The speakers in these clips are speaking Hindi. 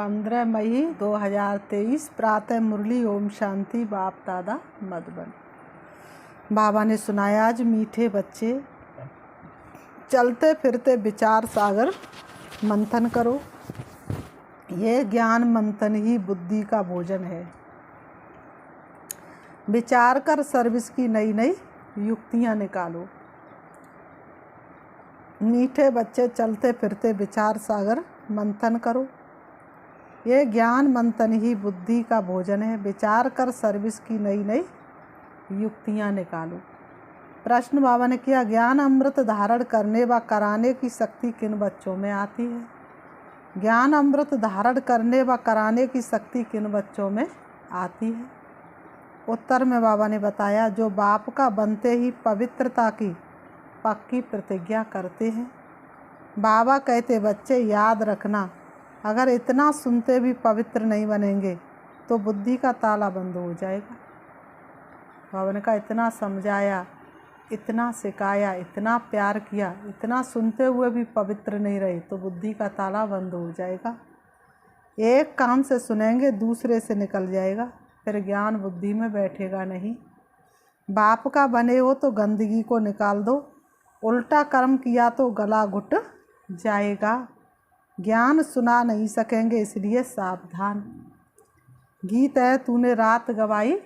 15 मई 2023 प्रातः मुरली ओम शांति बाप दादा मधुबन। बाबा ने सुनाया, आज मीठे बच्चे चलते फिरते विचार सागर मंथन करो। ये ज्ञान मंथन ही बुद्धि का भोजन है। विचार कर सर्विस की नई नई युक्तियाँ निकालो। मीठे बच्चे चलते फिरते विचार सागर मंथन करो। ये ज्ञान मंथन ही बुद्धि का भोजन है। विचार कर सर्विस की नई नई युक्तियाँ निकालो। प्रश्न बाबा ने किया, ज्ञान अमृत धारण करने व कराने की शक्ति किन बच्चों में आती है? ज्ञान अमृत धारण करने व कराने की शक्ति किन बच्चों में आती है? उत्तर में बाबा ने बताया, जो बाप का बनते ही पवित्रता की पक्की प्रतिज्ञा करते हैं। बाबा कहते, बच्चे याद रखना, अगर इतना सुनते भी पवित्र नहीं बनेंगे तो बुद्धि का ताला बंद हो जाएगा। बाबा ने कहा, इतना समझाया, इतना सिखाया, इतना प्यार किया, इतना सुनते हुए भी पवित्र नहीं रहे तो बुद्धि का ताला बंद हो जाएगा। एक कान से सुनेंगे, दूसरे से निकल जाएगा, फिर ज्ञान बुद्धि में बैठेगा नहीं। बाप का बने हो तो गंदगी को निकाल दो, उल्टा कर्म किया तो गला घुट जाएगा। ज्ञान सुना नहीं सकेंगे, इसलिए सावधान। गीत है, तूने रात गवाई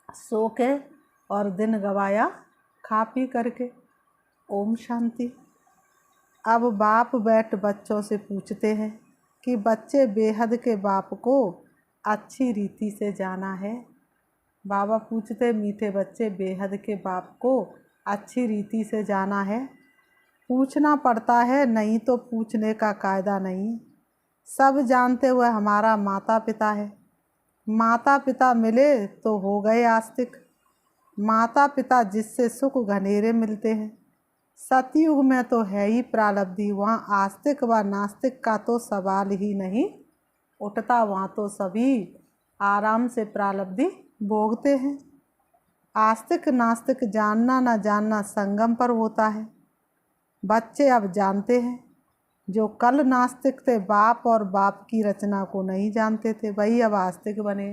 सो के और दिन गवाया खा पी करके। ओम शांति। अब बाप बैठ बच्चों से पूछते हैं कि बच्चे बेहद के बाप को अच्छी रीति से जाना है। बाबा पूछते, मीठे बच्चे बेहद के बाप को अच्छी रीति से जाना है? पूछना पड़ता है, नहीं तो पूछने का कायदा नहीं। सब जानते हुए हमारा माता पिता है। माता पिता मिले तो हो गए आस्तिक। माता पिता जिससे सुख घनेरे मिलते हैं। सतयुग में तो है ही प्रारब्धि, वहाँ आस्तिक व नास्तिक का तो सवाल ही नहीं उठता। वहाँ तो सभी आराम से प्रारब्धि भोगते हैं। आस्तिक नास्तिक जानना न जानना संगम पर होता है। बच्चे अब जानते हैं, जो कल नास्तिक थे, बाप और बाप की रचना को नहीं जानते थे, वही अब आस्तिक बने।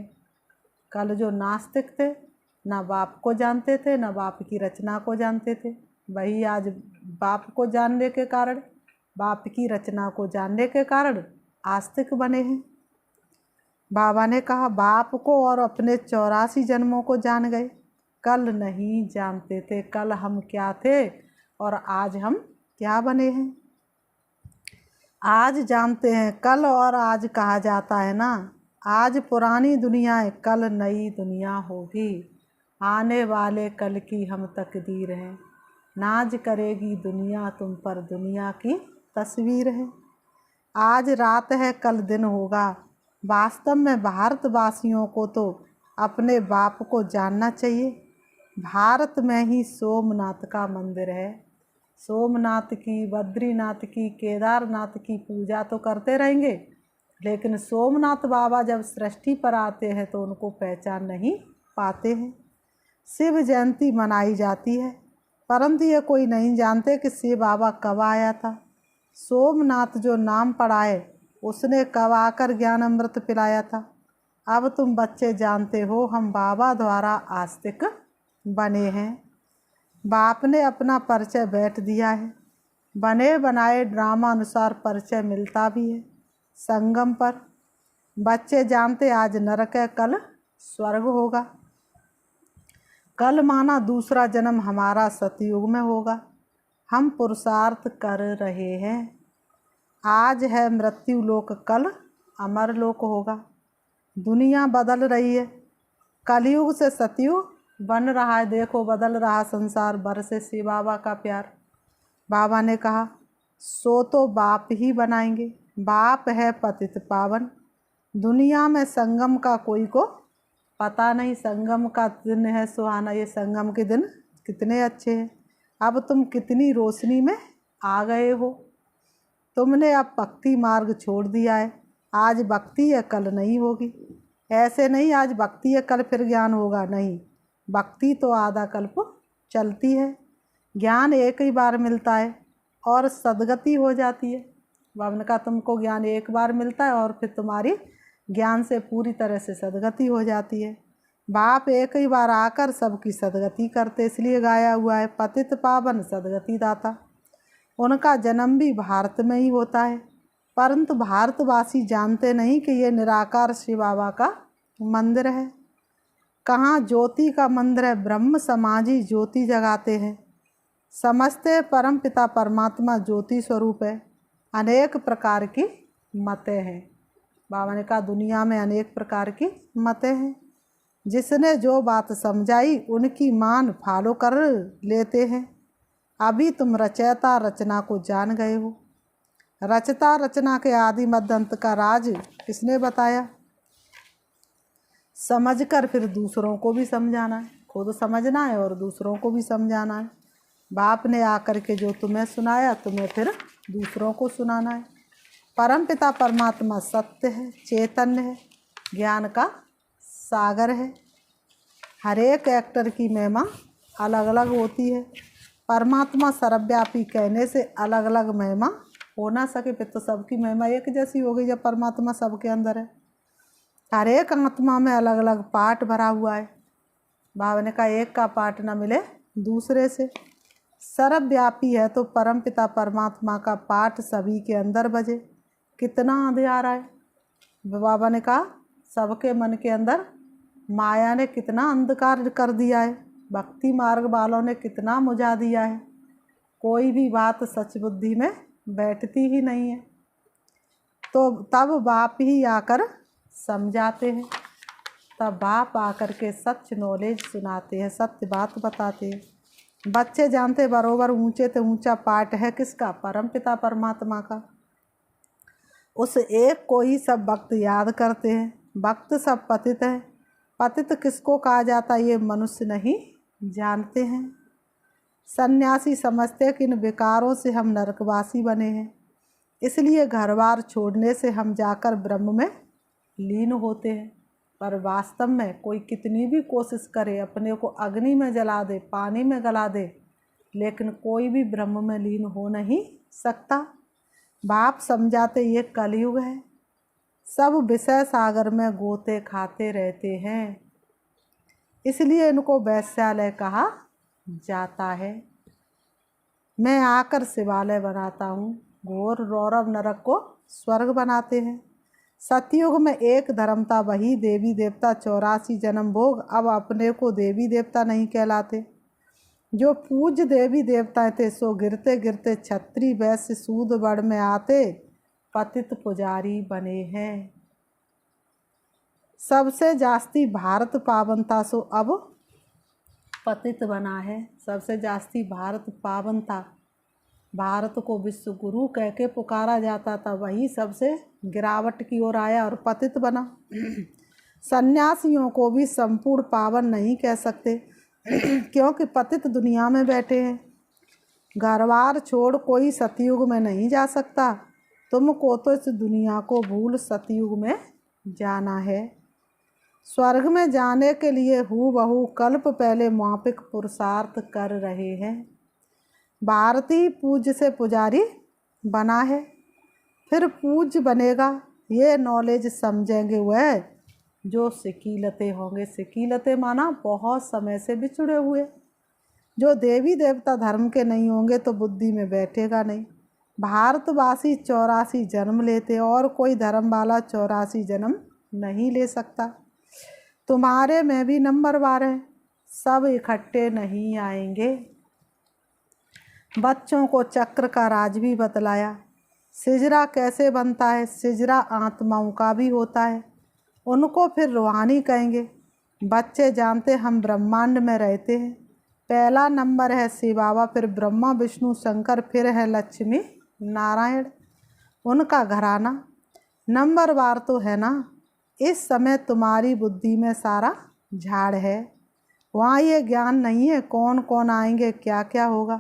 कल जो नास्तिक थे, ना बाप को जानते थे, ना बाप की रचना को जानते थे, वही आज बाप को जानने के कारण, बाप की रचना को जानने के कारण आस्तिक बने हैं। बाबा ने कहा, बाप को और अपने 84 जन्मों को जान गए। कल नहीं जानते थे, कल हम क्या थे और आज हम क्या बने हैं। आज जानते हैं, कल और आज कहा जाता है ना। आज पुरानी दुनिया है, कल नई दुनिया होगी। आने वाले कल की हम तकदीर हैं। नाज करेगी दुनिया तुम पर, दुनिया की तस्वीर है। आज रात है, कल दिन होगा। वास्तव में भारतवासियों को तो अपने बाप को जानना चाहिए। भारत में ही सोमनाथ का मंदिर है। सोमनाथ की, बद्रीनाथ की, केदारनाथ की पूजा तो करते रहेंगे, लेकिन सोमनाथ बाबा जब सृष्टि पर आते हैं तो उनको पहचान नहीं पाते हैं। शिव जयंती मनाई जाती है, परंतु ये कोई नहीं जानते कि शिव बाबा कब आया था। सोमनाथ जो नाम पड़ा है, उसने कब आकर ज्ञान अमृत पिलाया था। अब तुम बच्चे जानते हो, हम बाबा द्वारा आस्तिक बने हैं। बाप ने अपना परिचय बैठ दिया है। बने बनाए ड्रामा अनुसार परिचय मिलता भी है संगम पर। बच्चे जानते, आज नरक है, कल स्वर्ग होगा। कल माना दूसरा जन्म हमारा सतयुग में होगा। हम पुरुषार्थ कर रहे हैं। आज है मृत्यु लोक, कल अमर लोक होगा। दुनिया बदल रही है, कलयुग से सतयुग बन रहा है। देखो, बदल रहा संसार, बरसे शिव बाबा का प्यार। बाबा ने कहा, सो तो बाप ही बनाएंगे। बाप है पतित पावन। दुनिया में संगम का कोई को पता नहीं। संगम का दिन है सुहाना, ये संगम के दिन कितने अच्छे हैं। अब तुम कितनी रोशनी में आ गए हो। तुमने अब भक्ति मार्ग छोड़ दिया है। आज भक्ति है, कल नहीं होगी। ऐसे नहीं आज भक्ति है, कल फिर ज्ञान होगा, नहीं। भक्ति तो आधा कल्प चलती है। ज्ञान एक ही बार मिलता है और सदगति हो जाती है। बाबा ने कहा तुमको ज्ञान एक बार मिलता है और फिर तुम्हारी ज्ञान से पूरी तरह से सदगति हो जाती है। बाप एक ही बार आकर सबकी सदगति करते, इसलिए गाया हुआ है पतित पावन सदगति दाता। उनका जन्म भी भारत में ही होता है, परंतु भारतवासी जानते नहीं कि ये निराकार शिव बाबा का मंदिर है। कहाँ ज्योति का मंदिर है, ब्रह्म समाजी ज्योति जगाते हैं। समझते परम पिता परमात्मा ज्योति स्वरूप है। अनेक प्रकार की मतें हैं। बाबा ने कहा दुनिया में अनेक प्रकार की मतें हैं। जिसने जो बात समझाई उनकी मान फॉलो कर लेते हैं। अभी तुम रचयिता रचना को जान गए हो। रचता रचना के आदि मध्य अंत का राज किसने बताया? समझकर फिर दूसरों को भी समझाना है। खुद समझना है और दूसरों को भी समझाना है। बाप ने आकर के जो तुम्हें सुनाया तुम्हें फिर दूसरों को सुनाना है। परम पिता परमात्मा सत्य है, चैतन्य है, ज्ञान का सागर है। हर एक एक्टर की महिमा अलग अलग होती है। परमात्मा सर्वव्यापी कहने से अलग अलग महिमा हो ना सके, फिर तो सबकी महिमा एक जैसी हो गई जब परमात्मा सबके अंदर है। हर एक आत्मा में अलग अलग पार्ट भरा हुआ है। बाबा ने कहा एक का पार्ट न मिले दूसरे से। सर्वव्यापी है तो परम पिता परमात्मा का पाठ सभी के अंदर बजे। कितना अंधियारा है। बाबा ने कहा सबके मन के अंदर माया ने कितना अंधकार कर दिया है। भक्ति मार्ग वालों ने कितना मुझा दिया है। कोई भी बात सच बुद्धि में बैठती ही नहीं है। तो तब बाप ही आकर समझाते हैं। तब बाप आकर के सच नॉलेज सुनाते हैं, सत्य बात बताते हैं। बच्चे जानते बरोबर ऊंचे से ऊंचा पाठ है किसका? परम पिता परमात्मा का। उस एक को ही सब भक्त याद करते हैं। भक्त सब पतित है। पतित किसको कहा जाता ये मनुष्य नहीं जानते हैं। सन्यासी समझते कि इन विकारों से हम नरकवासी बने हैं, इसलिए घर बार छोड़ने से हम जाकर ब्रह्म में लीन होते हैं। पर वास्तव में कोई कितनी भी कोशिश करे, अपने को अग्नि में जला दे, पानी में गला दे, लेकिन कोई भी ब्रह्म में लीन हो नहीं सकता। बाप समझाते ये कलयुग है। सब विषय सागर में गोते खाते रहते हैं, इसलिए इनको वैश्यालय कहा जाता है। मैं आकर शिवालय बनाता हूँ, घोर रौरव नरक को स्वर्ग बनाते हैं। सतयुग में एक धर्म था, वही देवी देवता 84 जन्म भोग। अब अपने को देवी देवता नहीं कहलाते। जो पूज्य देवी देवता थे सो गिरते गिरते छत्री वैश्य सूद बड़ में आते पतित पुजारी बने हैं। सबसे जास्ती भारत पावन था सो अब पतित बना है। सबसे जास्ती भारत पावन था। भारत को विश्व गुरु कह के पुकारा जाता था, वही सबसे गिरावट की ओर आया और पतित बना। सन्यासियों को भी संपूर्ण पावन नहीं कह सकते क्योंकि पतित दुनिया में बैठे हैं। घरबार छोड़ कोई सतयुग में नहीं जा सकता। तुमको तो इस दुनिया को भूल सतयुग में जाना है। स्वर्ग में जाने के लिए हूबहू कल्प पहले मापिक पुरुषार्थ कर रहे हैं। भारती पूज्य से पुजारी बना है, फिर पूज्य बनेगा। ये नॉलेज समझेंगे वह जो सिकीलते होंगे। सिकीलते माना बहुत समय से बिछड़े हुए। जो देवी देवता धर्म के नहीं होंगे तो बुद्धि में बैठेगा नहीं। भारतवासी 84 जन्म लेते और कोई धर्म वाला 84 जन्म नहीं ले सकता। तुम्हारे में भी नंबर 12 सब इकट्ठे नहीं आएंगे। बच्चों को चक्र का राज भी बतलाया। सिजरा कैसे बनता है? सिजरा आत्माओं का भी होता है, उनको फिर रूहानी कहेंगे। बच्चे जानते हम ब्रह्मांड में रहते हैं। पहला नंबर है शिव बाबा, फिर ब्रह्मा विष्णु शंकर, फिर है लक्ष्मी नारायण, उनका घराना। नंबर वार तो है ना। इस समय तुम्हारी बुद्धि में सारा झाड़ है। वहाँ ये ज्ञान नहीं है कौन कौन आएंगे क्या क्या होगा,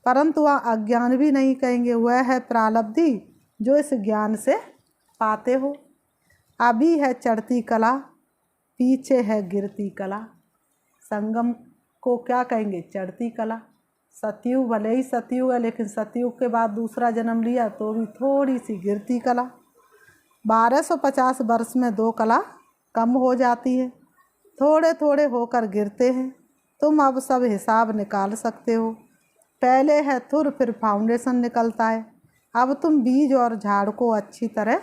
परंतु वह अज्ञान भी नहीं कहेंगे। वह है प्रालब्धि जो इस ज्ञान से पाते हो। अभी है चढ़ती कला, पीछे है गिरती कला। संगम को क्या कहेंगे? चढ़ती कला। सतयुग भले ही सतयुग है, लेकिन सतयुग के बाद दूसरा जन्म लिया तो भी थोड़ी सी गिरती कला। 1250 वर्ष में 2 कला कम हो जाती है, थोड़े थोड़े होकर गिरते हैं। तुम अब सब हिसाब निकाल सकते हो। पहले है थुर, फिर फाउंडेशन निकलता है। अब तुम बीज और झाड़ को अच्छी तरह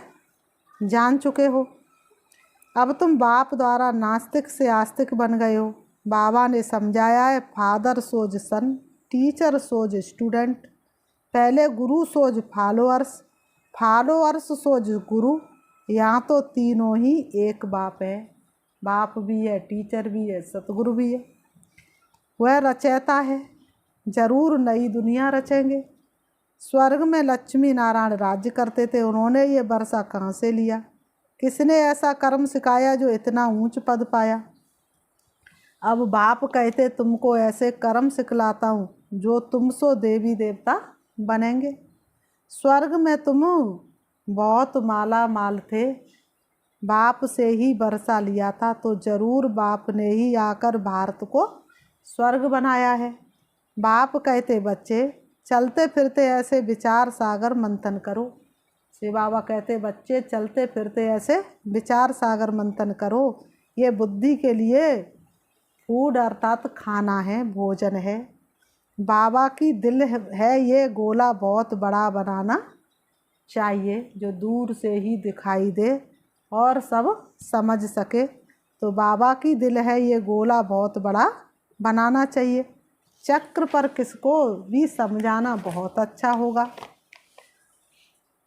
जान चुके हो। अब तुम बाप द्वारा नास्तिक से आस्तिक बन गए हो। बाबा ने समझाया है, फादर सोज सन, टीचर सोज स्टूडेंट। पहले गुरु सोज फॉलोअर्स, फॉलोअर्स सोज गुरु। यहाँ तो तीनों ही एक बाप है। बाप भी है, टीचर भी है, सतगुरु भी है। वह रचयिता है, जरूर नई दुनिया रचेंगे। स्वर्ग में लक्ष्मी नारायण राज्य करते थे, उन्होंने ये वर्षा कहाँ से लिया? किसने ऐसा कर्म सिखाया जो इतना ऊंच पद पाया? अब बाप कहते, तुमको ऐसे कर्म सिखलाता हूँ जो तुम सो देवी देवता बनेंगे। स्वर्ग में तुम बहुत माला माल थे, बाप से ही वर्षा लिया था, तो जरूर बाप ने ही आकर भारत को स्वर्ग बनाया है। बाप कहते, बच्चे चलते फिरते ऐसे विचार सागर मंथन करो। शिव बाबा कहते, बच्चे चलते फिरते ऐसे विचार सागर मंथन करो। ये बुद्धि के लिए फूड अर्थात खाना है, भोजन है। बाबा की दिल है ये गोला बहुत बड़ा बनाना चाहिए, जो दूर से ही दिखाई दे और सब समझ सके। तो बाबा की दिल है ये गोला बहुत बड़ा बनाना चाहिए। चक्र पर किसको भी समझाना बहुत अच्छा होगा।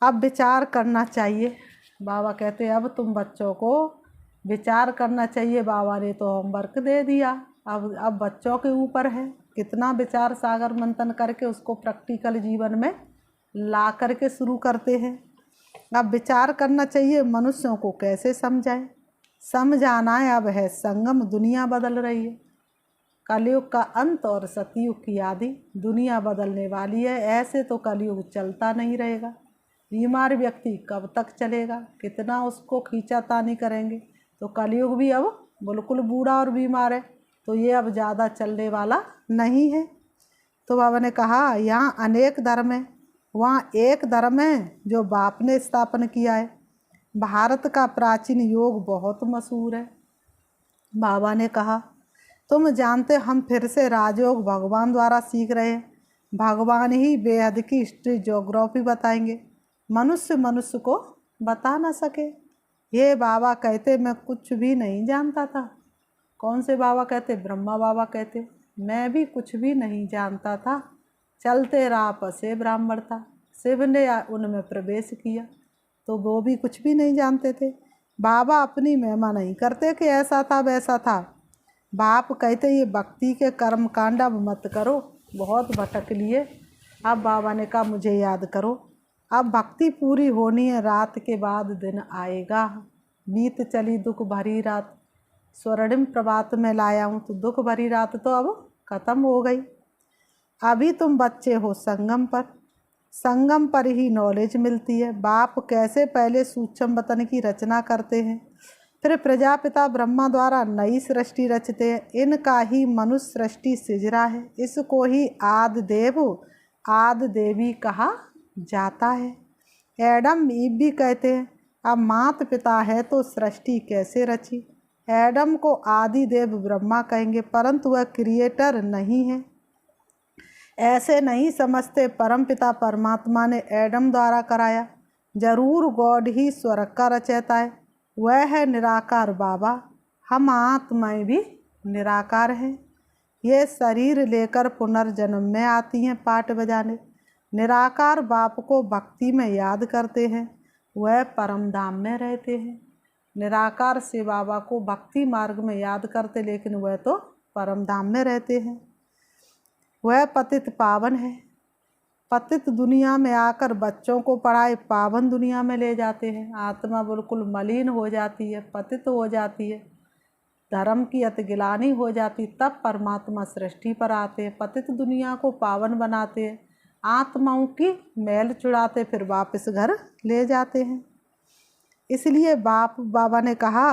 अब विचार करना चाहिए। बाबा कहते, अब तुम बच्चों को विचार करना चाहिए। बाबा ने तो होमवर्क दे दिया, अब बच्चों के ऊपर है कितना विचार सागर मंथन करके उसको प्रैक्टिकल जीवन में ला करके शुरू करते हैं। अब विचार करना चाहिए, मनुष्यों को कैसे समझाएं। समझाना है अब है संगम, दुनिया बदल रही है। कलयुग का अंत और सतयुग की आदि, दुनिया बदलने वाली है। ऐसे तो कलयुग चलता नहीं रहेगा। बीमार व्यक्ति कब तक चलेगा? कितना उसको खींचातानी करेंगे। तो कलयुग भी अब बिल्कुल बूढ़ा और बीमार है, तो ये अब ज़्यादा चलने वाला नहीं है। तो बाबा ने कहा, यहाँ अनेक धर्म है, वहाँ एक धर्म है जो बाप ने स्थापन किया है। भारत का प्राचीन योग बहुत मशहूर है। बाबा ने कहा, तुम जानते हम फिर से राजयोग भगवान द्वारा सीख रहे हैं। भगवान ही बेहद की हिस्ट्री ज्योग्राफी बताएंगे, मनुष्य को बता ना सके। ये बाबा कहते, मैं कुछ भी नहीं जानता था। कौन से बाबा कहते? ब्रह्मा बाबा कहते, मैं भी कुछ भी नहीं जानता था। चलते राह पर से ब्राह्मण था, शिव ने उनमें प्रवेश किया, तो वो भी कुछ भी नहीं जानते थे। बाबा अपनी महिमा नहीं करते कि ऐसा था वैसा था। बाप कहते, ये भक्ति के कर्म कांड अब मत करो, बहुत भटक लिए। अब बाबा ने कहा, मुझे याद करो, अब भक्ति पूरी होनी है, रात के बाद दिन आएगा। बीत चली दुख भरी रात, स्वर्णिम प्रभात में लाया हूँ। तो दुख भरी रात तो अब खत्म हो गई। अभी तुम बच्चे हो संगम पर, संगम पर ही नॉलेज मिलती है। बाप कैसे पहले सूक्ष्म वतन की रचना करते हैं, फिर प्रजापिता ब्रह्मा द्वारा नई सृष्टि रचते हैं। इनका ही मनुष्य सृष्टि सिजरा है। इसको ही आदि देव आदि देवी कहा जाता है। एडम ईव भी कहते हैं, अब माता पिता है तो सृष्टि कैसे रची। एडम को आदि देव ब्रह्मा कहेंगे, परंतु वह क्रिएटर नहीं है, ऐसे नहीं समझते। परमपिता परमात्मा ने एडम द्वारा कराया। जरूर गॉड ही स्वर्ग का रचयिता है, वह है निराकार बाबा। हम आत्माएं भी निराकार हैं। ये शरीर लेकर पुनर्जन्म में आती हैं पाठ बजाने। निराकार बाप को भक्ति में याद करते हैं, वह परम धाम में रहते हैं। निराकार से बाबा को भक्ति मार्ग में याद करते, लेकिन वह तो परम धाम में रहते हैं। वह पतित पावन है। पतित दुनिया में आकर बच्चों को पढ़ाए, पावन दुनिया में ले जाते हैं। आत्मा बिल्कुल मलिन हो जाती है, पतित हो जाती है, धर्म की अतिगिलानी हो जाती, तब परमात्मा सृष्टि पर आते हैं, पतित दुनिया को पावन बनाते हैं, आत्माओं की मैल छुड़ाते, फिर वापस घर ले जाते हैं। इसलिए बाबा ने कहा,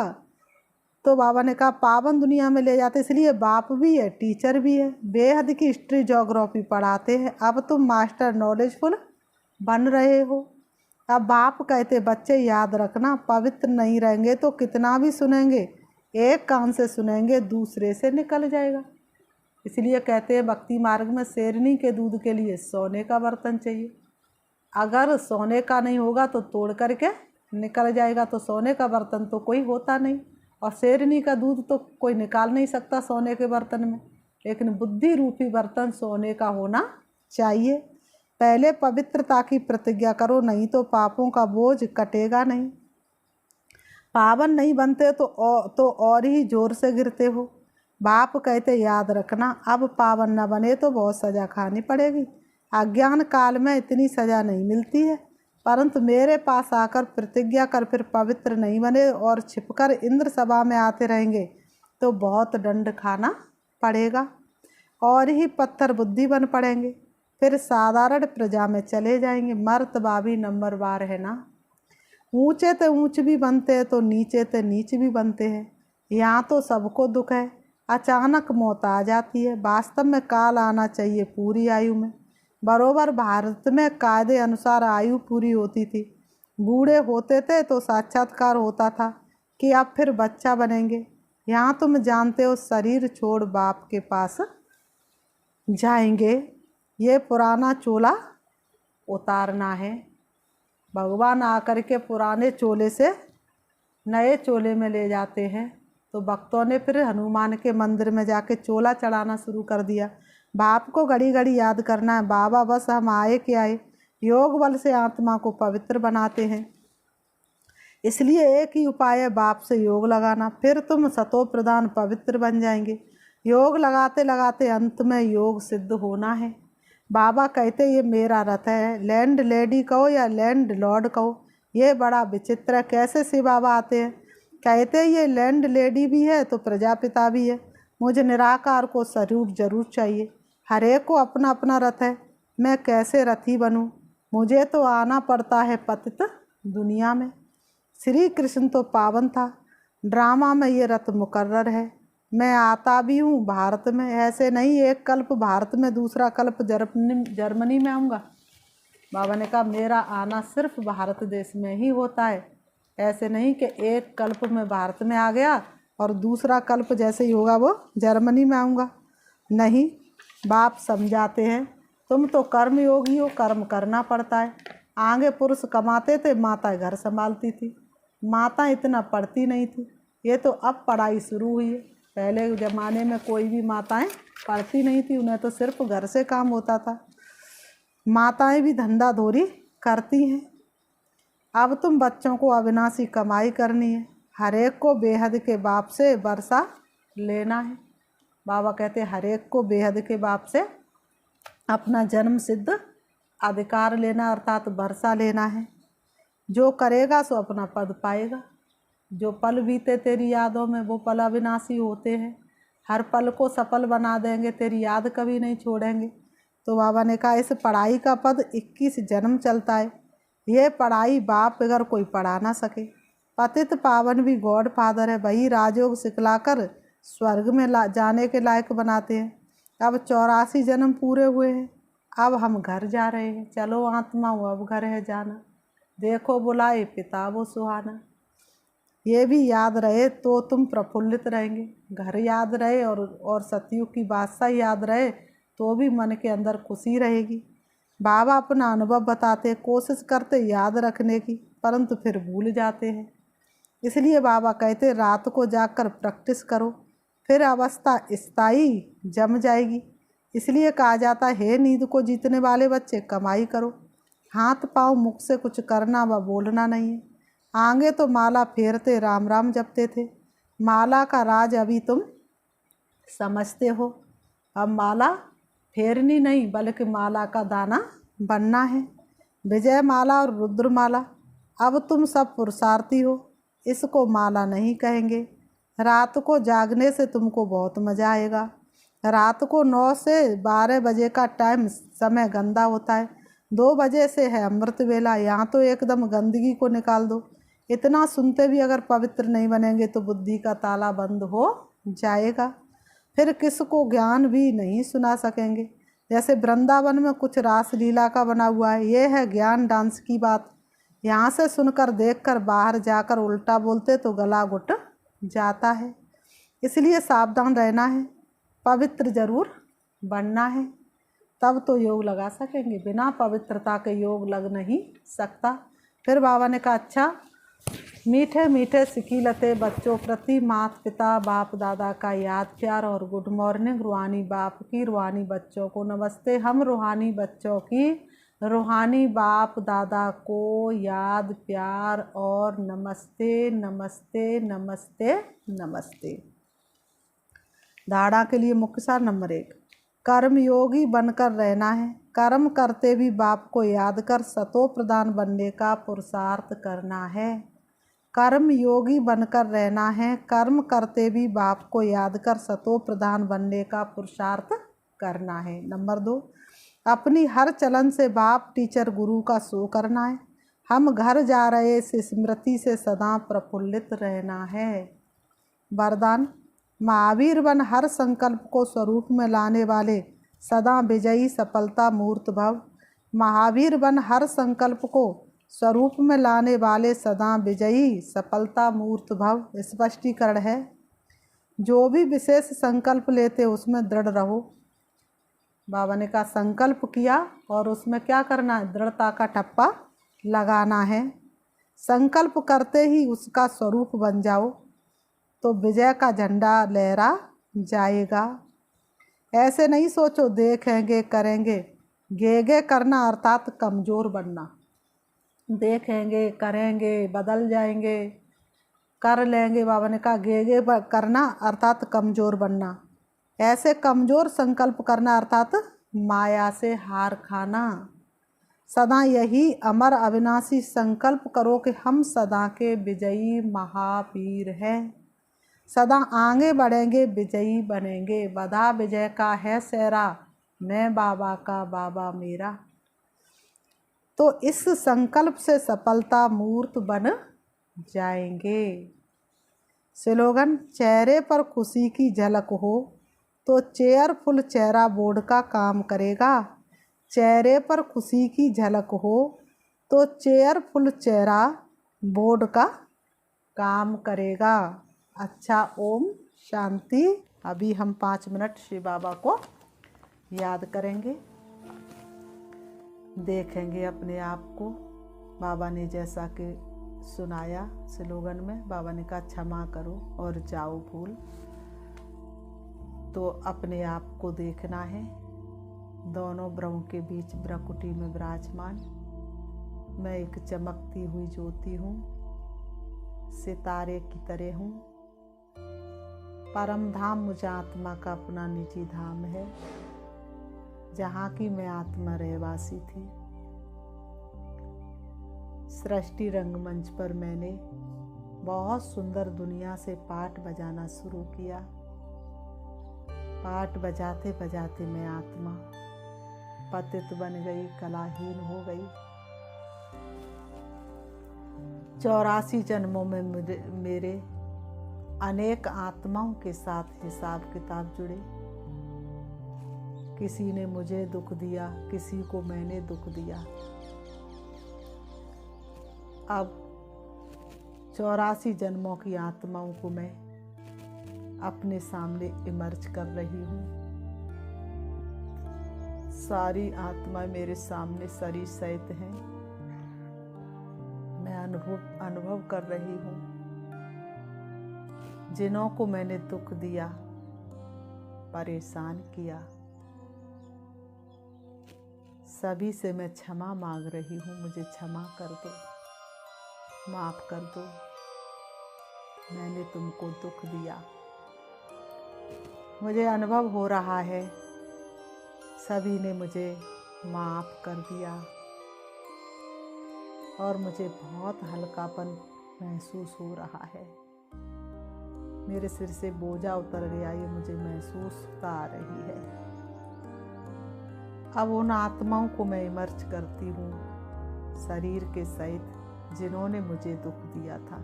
तो बाबा ने कहा पावन दुनिया में ले जाते, इसलिए बाप भी है टीचर भी है, बेहद की हिस्ट्री ज्योग्राफी पढ़ाते हैं। अब तुम मास्टर नॉलेजफुल बन रहे हो। अब बाप कहते बच्चे याद रखना, पवित्र नहीं रहेंगे तो कितना भी सुनेंगे, एक कान से सुनेंगे दूसरे से निकल जाएगा। इसलिए कहते हैं भक्ति मार्ग में शेरनी के दूध के लिए सोने का बर्तन चाहिए। अगर सोने का नहीं होगा तो तोड़ करके निकल जाएगा, तो सोने का बर्तन तो कोई होता नहीं, और शेरनी का दूध तो कोई निकाल नहीं सकता सोने के बर्तन में। लेकिन बुद्धि रूपी बर्तन सोने का होना चाहिए। पहले पवित्रता की प्रतिज्ञा करो, नहीं तो पापों का बोझ कटेगा नहीं। पावन नहीं बनते तो और ही जोर से गिरते हो। बाप कहते याद रखना, अब पावन न बने तो बहुत सज़ा खानी पड़ेगी। अज्ञान काल में इतनी सज़ा नहीं मिलती है, परंतु मेरे पास आकर प्रतिज्ञा कर फिर पवित्र नहीं बने और छिपकर इंद्र सभा में आते रहेंगे तो बहुत दंड खाना पड़ेगा और ही पत्थर बुद्धि बन पड़ेंगे, फिर साधारण प्रजा में चले जाएंगे। मर्तबा भी नंबरवार है ना, ऊंचे तो ऊंच भी बनते हैं तो नीचे तो नीच भी बनते हैं। यहाँ तो सबको दुख है, अचानक मौत आ जाती है। वास्तव में काल आना चाहिए पूरी आयु में। बरोबर भारत में कायदे अनुसार आयु पूरी होती थी, बूढ़े होते थे तो साक्षात्कार होता था कि अब फिर बच्चा बनेंगे। यहाँ तुम जानते हो शरीर छोड़ बाप के पास जाएंगे, ये पुराना चोला उतारना है। भगवान आकर के पुराने चोले से नए चोले में ले जाते हैं। तो भक्तों ने फिर हनुमान के मंदिर में जाके चोला चढ़ाना शुरू कर दिया। बाप को घड़ी घड़ी याद करना है, बाबा बस हम आए कि आए। योग बल से आत्मा को पवित्र बनाते हैं, इसलिए एक ही उपाय है बाप से योग लगाना, फिर तुम सतो प्रधान पवित्र बन जाएंगे। योग लगाते लगाते अंत में योग सिद्ध होना है। बाबा कहते ये मेरा रथ है, लैंड लेडी कहो या लैंड लॉर्ड कहो, ये बड़ा विचित्र है। कैसे शिव बाबा आते हैं, कहते ये लैंड लेडी भी है तो प्रजापिता भी है। मुझे निराकार को स्वरूप जरूर चाहिए, हर एक को अपना अपना रथ है, मैं कैसे रथी बनूं? मुझे तो आना पड़ता है पतित दुनिया में। श्री कृष्ण तो पावन था, ड्रामा में ये रथ मुकर्रर है। मैं आता भी हूँ भारत में, ऐसे नहीं एक कल्प भारत में दूसरा कल्प जर्मनी में आऊँगा। बाबा ने कहा मेरा आना सिर्फ भारत देश में ही होता है, ऐसे नहीं कि एक कल्प में भारत में आ गया और दूसरा कल्प जैसे ही होगा वो जर्मनी में आऊँगा। नहीं, बाप समझाते हैं तुम तो कर्म योगी हो, कर्म करना पड़ता है। आगे पुरुष कमाते थे, माता घर संभालती थी, माता इतना पढ़ती नहीं थी, ये तो अब पढ़ाई शुरू हुई है। पहले ज़माने में कोई भी माताएं पढ़ती नहीं थी, उन्हें तो सिर्फ घर से काम होता था। माताएं भी धंधा धोरी करती हैं। अब तुम बच्चों को अविनाशी कमाई करनी है, हर एक को बेहद के बाप से वर्षा लेना है। बाबा कहते हर एक को बेहद के बाप से अपना जन्म सिद्ध अधिकार लेना अर्थात वर्षा लेना है। जो करेगा सो अपना पद पाएगा। जो पल बीते तेरी यादों में वो पल अविनाशी होते हैं, हर पल को सफल बना देंगे, तेरी याद कभी नहीं छोड़ेंगे। तो बाबा ने कहा इस पढ़ाई का पद 21 जन्म चलता है, ये पढ़ाई बाप अगर कोई पढ़ा ना सके। पतित पावन भी गॉड फादर है, वही राजयोग सिखलाकर स्वर्ग में जाने के लायक बनाते हैं। अब 84 जन्म पूरे हुए हैं, अब हम घर जा रहे हैं। चलो आत्मा अब घर है जाना, देखो बुलाए पिता वो सुहाना। ये भी याद रहे तो तुम प्रफुल्लित रहेंगे। घर याद रहे और सतयुग की बादशाह याद रहे तो भी मन के अंदर खुशी रहेगी। बाबा अपना अनुभव बताते, कोशिश करते याद रखने की, परंतु फिर भूल जाते हैं। इसलिए बाबा कहते रात को जाकर प्रैक्टिस करो, फिर अवस्था स्थायी जम जाएगी। इसलिए कहा जाता है हे नींद को जीतने वाले बच्चे कमाई करो, हाथ पाँव मुख से कुछ करना व बोलना नहीं है। आगे तो माला फेरते राम राम जपते थे, माला का राज अभी तुम समझते हो। अब माला फेरनी नहीं बल्कि माला का दाना बनना है। विजय माला और रुद्र माला, अब तुम सब पुरुषार्थी हो, इसको माला नहीं कहेंगे। रात को जागने से तुमको बहुत मज़ा आएगा। रात को 9 से 12 बजे का टाइम समय गंदा होता है, 2 बजे से है अमृत वेला। यहाँ तो एकदम गंदगी को निकाल दो, इतना सुनते भी अगर पवित्र नहीं बनेंगे तो बुद्धि का ताला बंद हो जाएगा, फिर किसको ज्ञान भी नहीं सुना सकेंगे। जैसे वृंदावन में कुछ रासलीला का बना हुआ है, ये है ज्ञान डांस की बात। यहाँ से सुनकर देखकर बाहर जाकर उल्टा बोलते तो गला घुट जाता है। इसलिए सावधान रहना है, पवित्र जरूर बनना है, तब तो योग लगा सकेंगे। बिना पवित्रता के योग लग नहीं सकता। फिर बाबा ने कहा, अच्छा मीठे मीठे सिकीलते बच्चों प्रति माता पिता बाप दादा का याद प्यार और गुड मॉर्निंग। रूहानी बाप की रूहानी बच्चों को नमस्ते। हम रूहानी बच्चों की रूहानी बाप दादा को याद प्यार और नमस्ते नमस्ते नमस्ते नमस्ते। धारणा के लिए मुख्य सार नंबर 1, कर्मयोगी बनकर रहना है। कर्म करते भी बाप को याद कर सतो प्रधान बनने का पुरुषार्थ करना है। कर्म योगी बनकर रहना है, कर्म करते भी बाप को याद कर सतो प्रधान बनने का पुरुषार्थ करना है। नंबर 2, अपनी हर चलन से बाप टीचर गुरु का शो करना है। हम घर जा रहे इस स्मृति से सदा प्रफुल्लित रहना है। वरदान, महावीर बन हर संकल्प को स्वरूप में लाने वाले सदा विजयी सफलता मूर्त भव। महावीर बन हर संकल्प को स्वरूप में लाने वाले सदा विजयी सफलता मूर्त भव। स्पष्टीकरण है, जो भी विशेष संकल्प लेते उसमें दृढ़ रहो। बाबा ने कहा संकल्प किया और उसमें क्या करना है, दृढ़ता का ठप्पा लगाना है। संकल्प करते ही उसका स्वरूप बन जाओ तो विजय का झंडा लहरा जाएगा। ऐसे नहीं सोचो देखेंगे करेंगे, गेगे करना अर्थात कमज़ोर बनना। देखेंगे करेंगे बदल जाएंगे कर लेंगे, बाबा ने कहा गेगे करना अर्थात कमज़ोर बनना। ऐसे कमज़ोर संकल्प करना अर्थात माया से हार खाना। सदा यही अमर अविनाशी संकल्प करो कि हम सदा के विजयी महावीर हैं। सदा आगे बढ़ेंगे विजयी बनेंगे। बधा विजय का है सेहरा, मैं बाबा का बाबा मेरा। तो इस संकल्प से सफलता मूर्त बन जाएंगे। स्लोगन, चेहरे पर खुशी की झलक हो तो चेयरफुल चेहरा बोर्ड का काम करेगा। चेहरे पर खुशी की झलक हो तो चेयरफुल चेहरा बोर्ड का काम करेगा। अच्छा, ओम शांति। अभी हम 5 मिनट शिव बाबा को याद करेंगे, देखेंगे अपने आप को। बाबा ने जैसा कि सुनाया स्लोगन में, बाबा ने कहा क्षमा करो और जाओ भूल। तो अपने आप को देखना है, दोनों ब्रह्म के बीच ब्रकुटी में विराजमान। मैं एक चमकती हुई ज्योति हूँ, सितारे की तरह हूँ। परम धाम मुझे आत्मा का अपना निजी धाम है, जहाँ की मैं आत्मा रहवासी थी। सृष्टि रंगमंच पर मैंने बहुत सुंदर दुनिया से पाठ बजाना शुरू किया। पाठ बजाते बजाते मैं आत्मा पतित बन गई, कलाहीन हो गई। 84 जन्मों में मेरे अनेक आत्माओं के साथ हिसाब किताब जुड़े। किसी ने मुझे दुख दिया, किसी को मैंने दुख दिया। अब 84 जन्मों की आत्माओं को मैं अपने सामने इमर्ज कर रही हूँ। सारी आत्मा मेरे सामने सरी सहित हैं। मैं अनुभव कर रही हूँ। जिन्हों को मैंने दुख दिया, परेशान किया, सभी से मैं क्षमा मांग रही हूँ। मुझे क्षमा कर दो, माफ़ कर दो, मैंने तुमको दुख दिया। मुझे अनुभव हो रहा है सभी ने मुझे माफ़ कर दिया और मुझे बहुत हल्कापन महसूस हो रहा है। मेरे सिर से बोझा उतर गया, ये मुझे महसूस आ रही है। अब उन आत्माओं को मैं इमर्ज करती हूँ शरीर के सहित जिन्होंने मुझे दुख दिया था,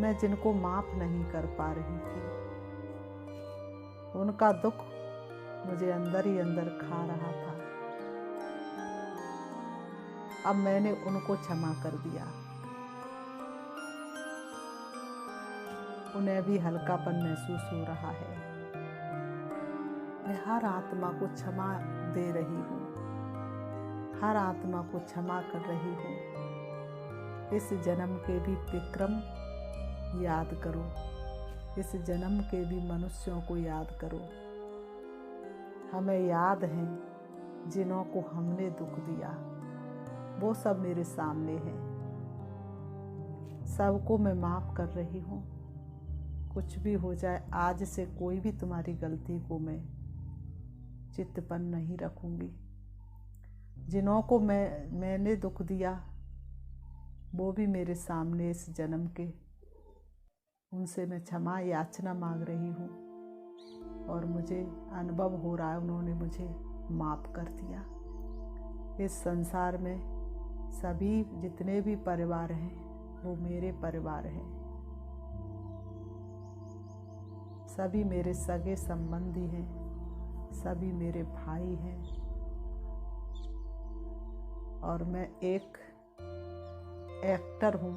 मैं जिनको माफ नहीं कर पा रही थी। उनका दुख मुझे अंदर ही अंदर खा रहा था। अब मैंने उनको क्षमा कर दिया। उन्हें भी हल्कापन महसूस हो रहा है। मैं हर आत्मा को क्षमा दे रही हूँ, हर आत्मा को क्षमा कर रही हूँ। इस जन्म के भी विक्रम याद करो, इस जन्म के भी मनुष्यों को याद करो। हमें याद है जिन्हों को हमने दुख दिया, वो सब मेरे सामने हैं। सबको मैं माफ़ कर रही हूँ। कुछ भी हो जाए, आज से कोई भी तुम्हारी गलती को मैं चित्त पर नहीं रखूँगी। जिन्हों को मैंने दुख दिया वो भी मेरे सामने इस जन्म के, उनसे मैं क्षमा याचना मांग रही हूँ और मुझे अनुभव हो रहा है उन्होंने मुझे माफ़ कर दिया। इस संसार में सभी जितने भी परिवार हैं वो मेरे परिवार हैं। सभी मेरे सगे संबंधी हैं, सभी मेरे भाई हैं और मैं एक एक्टर हूँ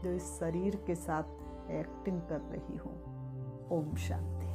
जो इस शरीर के साथ एक्टिंग कर रही हूँ। ओम शांति।